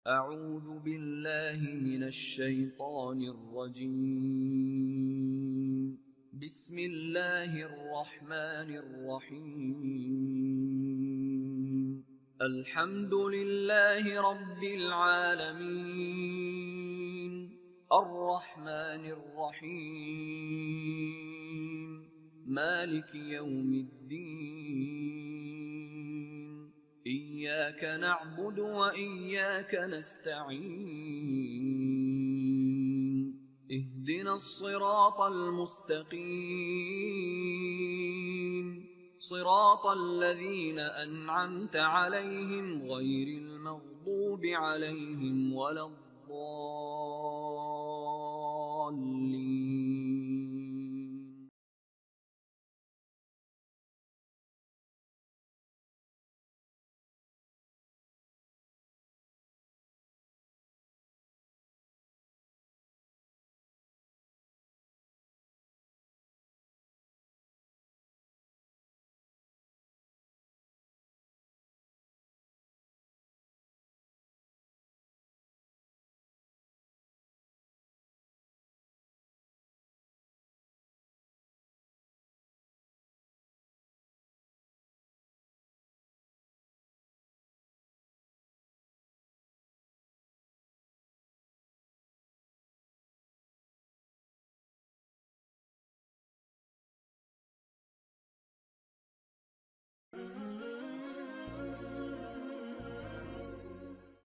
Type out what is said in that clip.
أعوذ بالله من الشيطان الرجيم. بسم الله الرحمن الرحيم. الحمد لله رب العالمين، الرحمن الرحيم، مالك يوم الدين. إياك نعبد وإياك نستعين. اهدنا الصراط المستقيم، صراط الذين أنعمت عليهم غير المغضوب عليهم ولا الضالين.